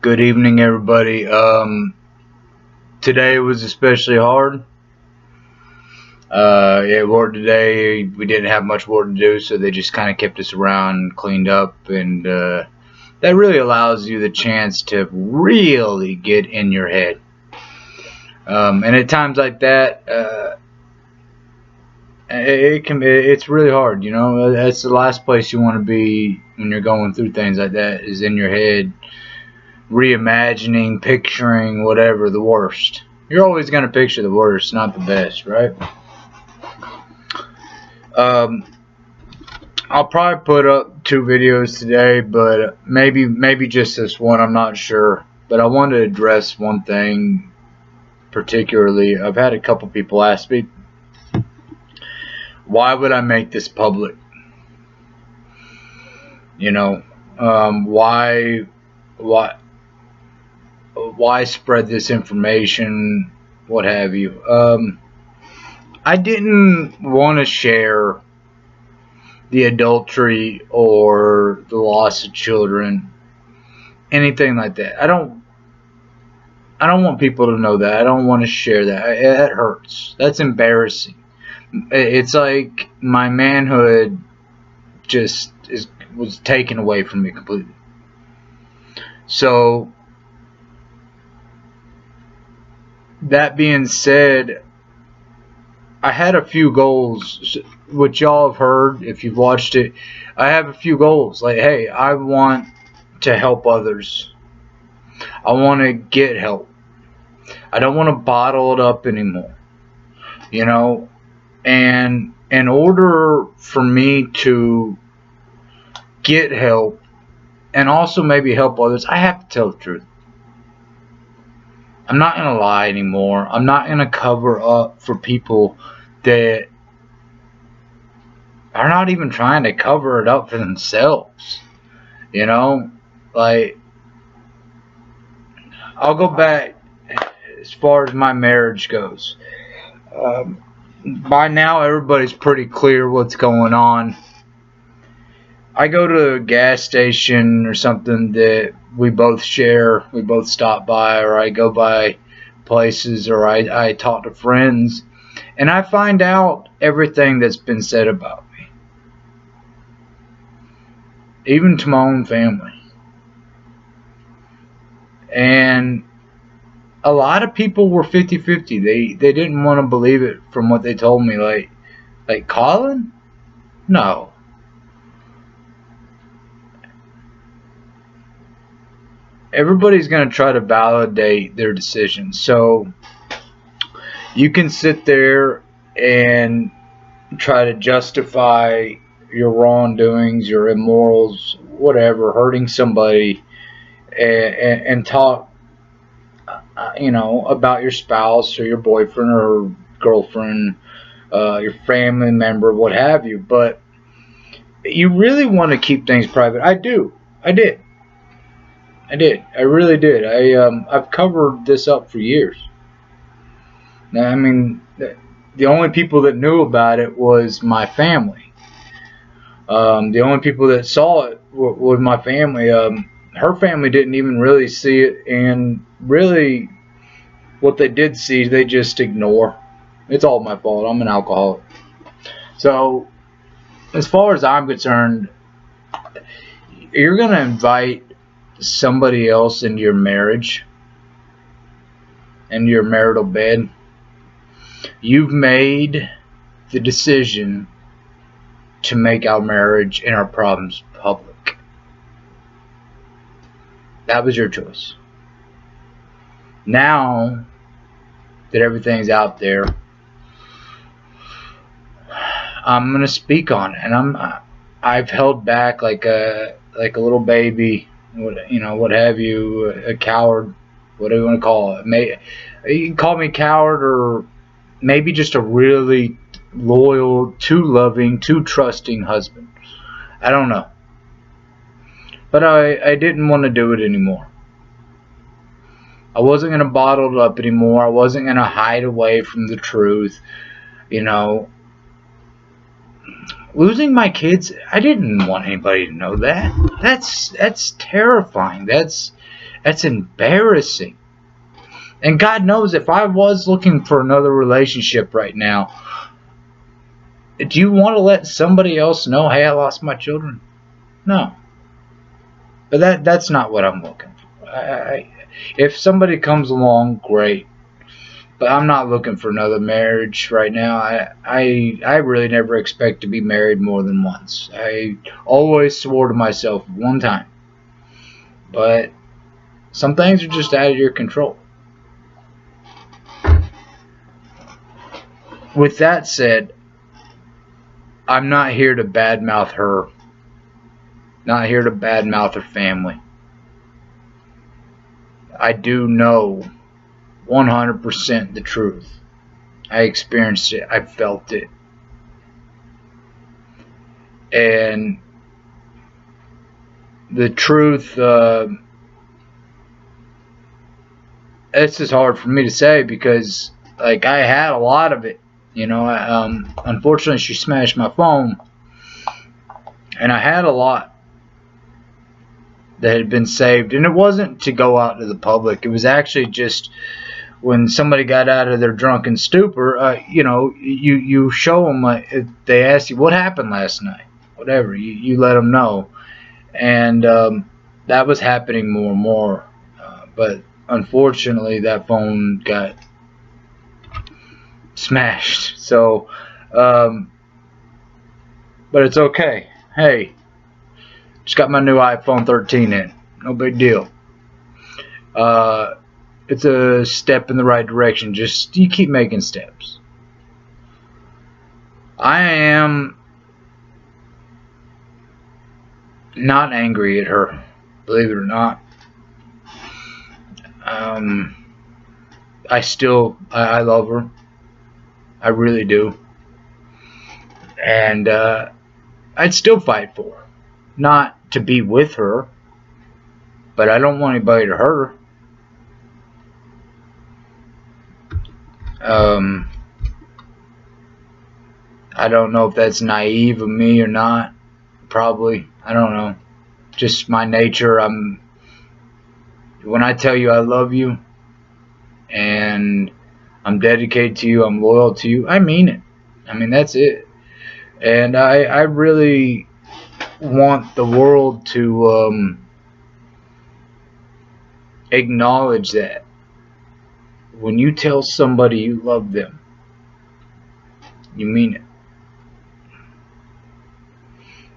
Good evening, everybody. Today was especially hard. At work today, we didn't have much work to do, so they just kind of kept us around, cleaned up, and that really allows you the chance to really get in your head. And at times like that, it's really hard. That's the last place you want to be when you're going through things like that, is in your head, reimagining, picturing whatever the worst. You're always going to picture the worst, not the best, right? I'll probably put up 2 videos today, but maybe just this one. I'm not sure, but I wanted to address one thing particularly. I've had a couple people ask me, why would I make this public? Why spread this information, what have you? I didn't want to share the adultery or the loss of children, anything like that. I don't want people to know that. I don't want to share that. It hurts. That's embarrassing. It's like my manhood just was taken away from me completely. So, that being said, I had a few goals, which y'all have heard if you've watched it. I have a few goals. Like, hey, I want to help others. I want to get help. I don't want to bottle it up anymore. And in order for me to get help and also maybe help others, I have to tell the truth. I'm not going to lie anymore. I'm not going to cover up for people that are not even trying to cover it up for themselves. Like, I'll go back as far as my marriage goes. By now, everybody's pretty clear what's going on. I go to a gas station or something that we both share, we both stop by, or I go by places, or I talk to friends, and I find out everything that's been said about me, even to my own family. And a lot of people were 50-50. They didn't want to believe it from what they told me. Like Colin? No. Everybody's going to try to validate their decision. So you can sit there and try to justify your wrongdoings, your immorals, whatever, hurting somebody, and talk, about your spouse or your boyfriend or girlfriend, your family member, what have you. But you really want to keep things private. I did. I really did. I've covered this up for years. Now, I mean, the only people that knew about it was my family. The only people that saw it was my family. Her family didn't even really see it, and really, what they did see, they just ignore. It's all my fault. I'm an alcoholic. So, as far as I'm concerned, you're going to invite somebody else into your marriage and your marital bed. You've made the decision to make our marriage and our problems public. That was your choice. Now that everything's out there, I'm gonna speak on it, and I've held back like a little baby, what have you, a coward, whatever you want to call it. You can call me a coward, or maybe just a really loyal, too loving, too trusting husband. I don't know. But I didn't want to do it anymore. I wasn't going to bottle it up anymore. I wasn't going to hide away from the truth. Losing my kids, I didn't want anybody to know that. That's terrifying. That's embarrassing. And God knows if I was looking for another relationship right now, do you want to let somebody else know, hey, I lost my children? No. But that's not what I'm looking for. If somebody comes along, great. But I'm not looking for another marriage right now. I really never expect to be married more than once. I always swore to myself one time. But some things are just out of your control. With that said, I'm not here to badmouth her. Not here to badmouth her family. I do know 100% the truth. I experienced it. I felt it. And the truth, it's just hard for me to say because, like, I had a lot of it. You know, unfortunately, she smashed my phone. And I had a lot that had been saved. And it wasn't to go out to the public. It was actually just when somebody got out of their drunken stupor, you know, you show them, they ask you, what happened last night? Whatever. You let them know. And that was happening more and more. But unfortunately, that phone got smashed. So, but it's okay. Hey, just got my new iPhone 13 in. No big deal. It's a step in the right direction. Just you keep making steps. I am not angry at her, believe it or not. I love her. I really do. And I'd still fight for her. Not to be with her, but I don't want anybody to hurt her. I don't know if that's naive of me or not. Probably. I don't know. Just my nature. When I tell you I love you and I'm dedicated to you, I'm loyal to you, I mean it. I mean, that's it. And I really want the world to acknowledge that. When you tell somebody you love them, you mean it.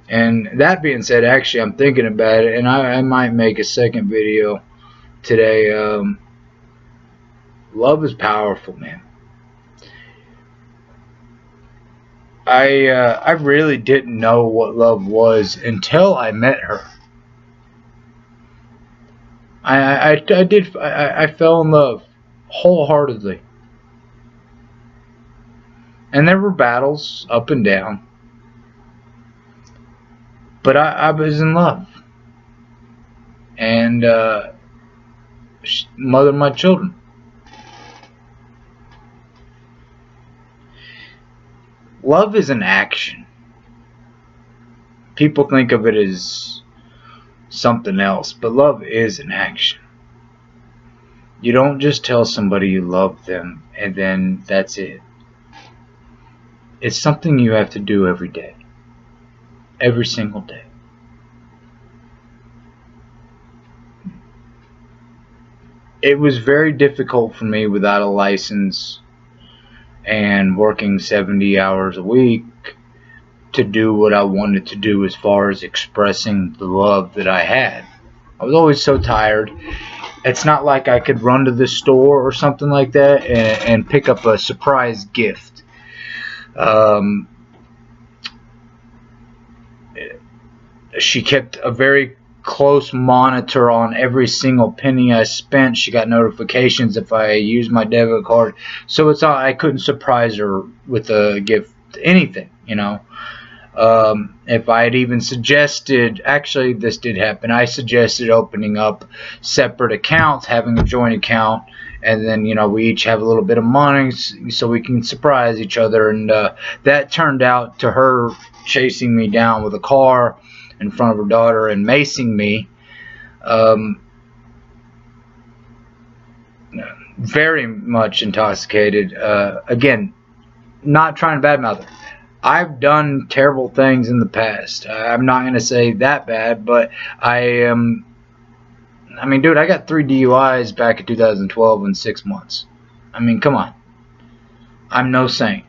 And that being said, actually, I'm thinking about it, and I might make a second video today. Love is powerful, man. I really didn't know what love was until I met her. I fell in love wholeheartedly. And there were battles up and down. But I was in love. And mother of my children. Love is an action. People think of it as something else, but love is an action. You don't just tell somebody you love them and then that's it. It's something you have to do every day. Every single day. It was very difficult for me without a license and working 70 hours a week to do what I wanted to do as far as expressing the love that I had. I was always so tired. It's not like I could run to the store or something like that and pick up a surprise gift. She kept a very close monitor on every single penny I spent. She got notifications if I used my debit card. So it's I couldn't surprise her with a gift, anything, you know. If I had even suggested, actually this did happen, I suggested opening up separate accounts, having a joint account, and then, you know, we each have a little bit of money so we can surprise each other. And that turned out to her chasing me down with a car in front of her daughter and macing me. very much intoxicated. Again, not trying to badmouth her. I've done terrible things in the past. I'm not going to say that bad, but I am. I mean, dude, I got 3 DUIs back in 2012 in 6 months. I mean, come on. I'm no saint.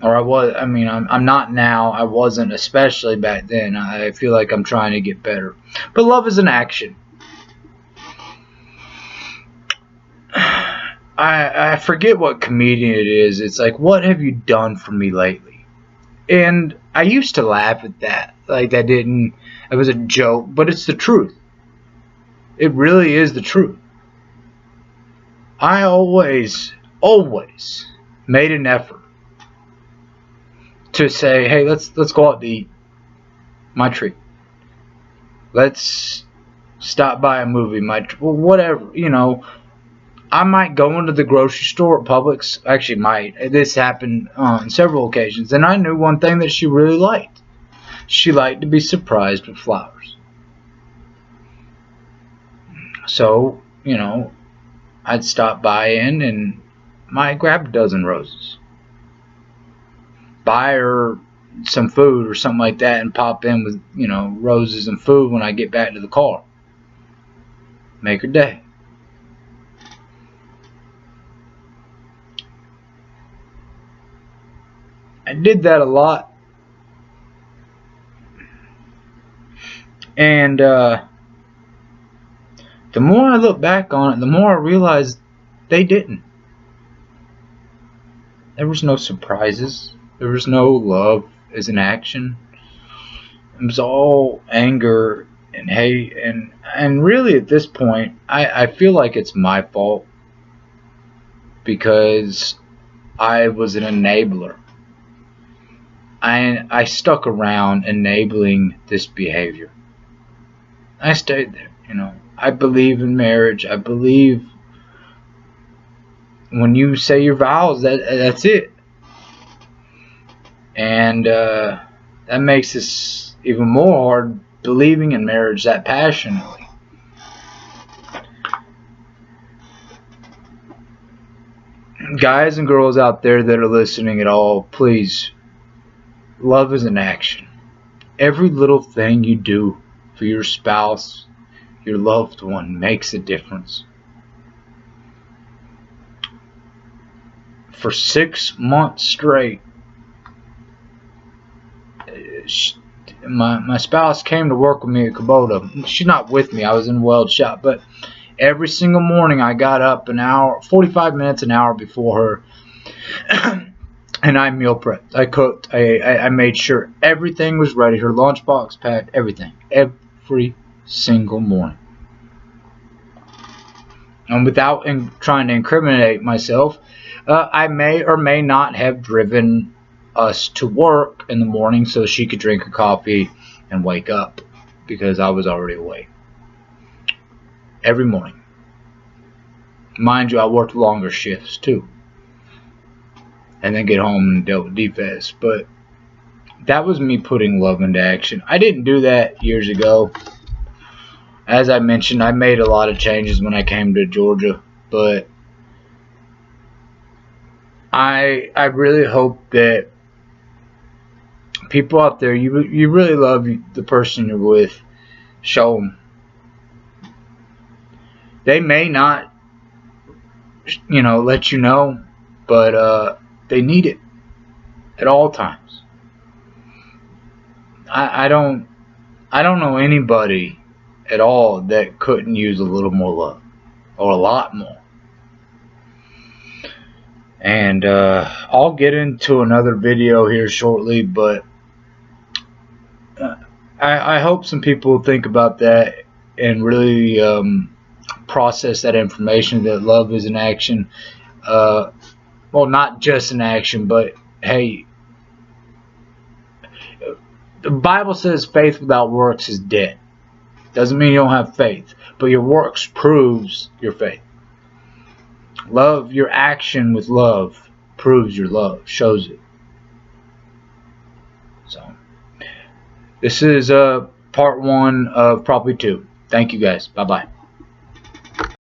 Or I was. I mean, I'm not now. I wasn't, especially back then. I feel like I'm trying to get better. But love is an action. I forget what comedian it is. It's like, what have you done for me lately? And I used to laugh at that. Like, it was a joke, but it's the truth. It really is the truth. I always made an effort to say, hey, let's go out to eat. My treat. Let's stop by a movie. Whatever, you know. I might go into the grocery store at Publix. Actually, might. This happened on several occasions. And I knew one thing that she really liked. She liked to be surprised with flowers. So, you know, I'd stop by in and might grab a dozen roses. Buy her some food or something like that and pop in with, you know, roses and food when I get back to the car. Make her day. I did that a lot. And the more I look back on it, the more I realize they didn't. There was no surprises. There was no love as an action. It was all anger and hate. And really at this point, I feel like it's my fault. Because I was an enabler. I stuck around enabling this behavior. I stayed there, you know. I believe in marriage. I believe when you say your vows, that's it. And that makes this even more hard, believing in marriage that passionately. Guys and girls out there that are listening at all, please, love is an action. Every little thing you do for your spouse, your loved one, makes a difference. For 6 months straight, my spouse came to work with me at Kubota. She's not with me. I was in weld shop, but every single morning I got up an hour, 45 minutes, an hour before her, and I meal prepped. I cooked. I made sure everything was ready. Her lunchbox packed, everything, every single morning. And without trying to incriminate myself, I may or may not have driven us to work in the morning so she could drink her coffee and wake up because I was already awake. Every morning. Mind you, I worked longer shifts too. And then get home and dealt with defense. But that was me putting love into action. I didn't do that years ago. As I mentioned, I made a lot of changes when I came to Georgia. But I really hope that people out there, you really love the person you're with. Show them. They may not, you know, let you know, but they need it at all times. I don't know anybody at all that couldn't use a little more love, or a lot more. And I'll get into another video here shortly, but I hope some people think about that and really process that information that love is an action. Well, not just an action, but hey, the Bible says faith without works is dead. Doesn't mean you don't have faith, but your works proves your faith. Love, your action with love proves your love, shows it. So, this is part 1 of probably 2. Thank you guys. Bye-bye.